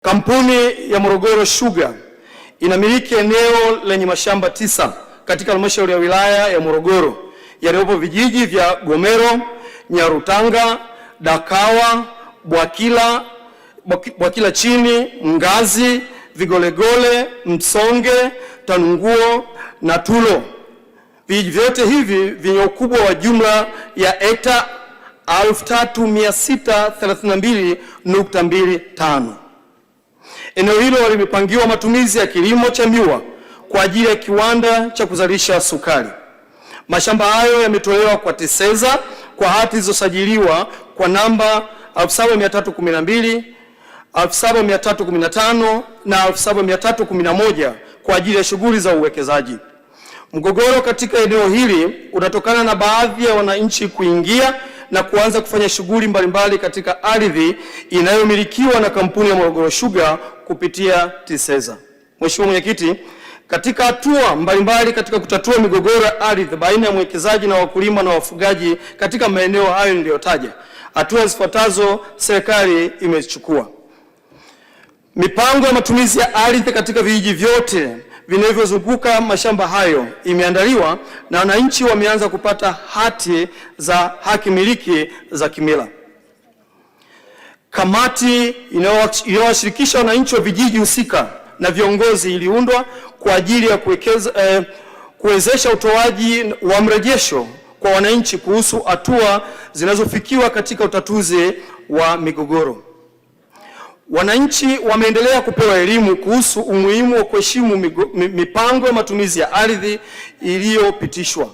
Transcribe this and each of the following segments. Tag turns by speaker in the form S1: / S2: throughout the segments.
S1: Kampuni ya Morogoro Sugar inamiliki eneo lenye mashamba 9 katika halmashauri ya wilaya ya Morogoro yaliyopo vijiji vya Gomero, Nyarutanga, Dakawa, Bwakila Chini, Ngazi, Vigolegole, Msonge, Tanunguo na Tulo. Vijiji vyote hivi vyenye ukubwa wa jumla ya hekta 3632.25. Eneo hilo limepangiwa matumizi ya kilimo cha miwa kwa ajili ya kiwanda cha kuzalisha sukari. Mashamba hayo yametolewa kwa TISEZA kwa hati zilizosajiliwa kwa namba 7312, 7315 na 7311 kwa ajili ya shughuli za uwekezaji. Mgogoro katika eneo hili unatokana na baadhi ya wananchi kuingia na kuanza kufanya shughuli mbalimbali katika ardhi inayomilikiwa na kampuni ya Morogoro Sugar kupitia TISEZA. Mheshimiwa Mwenyekiti, katika hatua mbalimbali katika kutatua migogoro ya ardhi baina ya mwekezaji na wakulima na wafugaji katika maeneo hayo niliyotaja, hatua zifuatazo serikali imechukua. Mipango ya matumizi ya ardhi katika vijiji vyote vinavyozunguka mashamba hayo imeandaliwa na wananchi wameanza kupata hati za haki miliki za kimila. Kamati inayowashirikisha wananchi wa vijiji husika na viongozi iliundwa kwa ajili ya kuwezesha utoaji wa mrejesho kwa wananchi kuhusu hatua zinazofikiwa katika utatuzi wa migogoro. Wananchi wameendelea kupewa elimu kuhusu umuhimu wa kuheshimu mipango ya matumizi ya ardhi iliyopitishwa.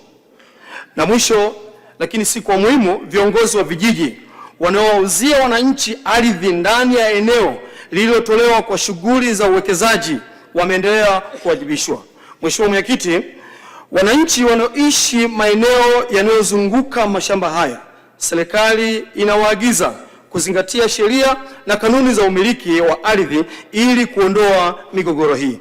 S1: Na mwisho lakini si kwa muhimu, viongozi wa vijiji wanaowauzia wananchi ardhi ndani ya eneo lililotolewa kwa shughuli za uwekezaji wameendelea kuwajibishwa. Mheshimiwa Mwenyekiti, wananchi wanaoishi maeneo yanayozunguka mashamba haya, serikali inawaagiza kuzingatia sheria na kanuni za umiliki wa ardhi ili kuondoa migogoro hii.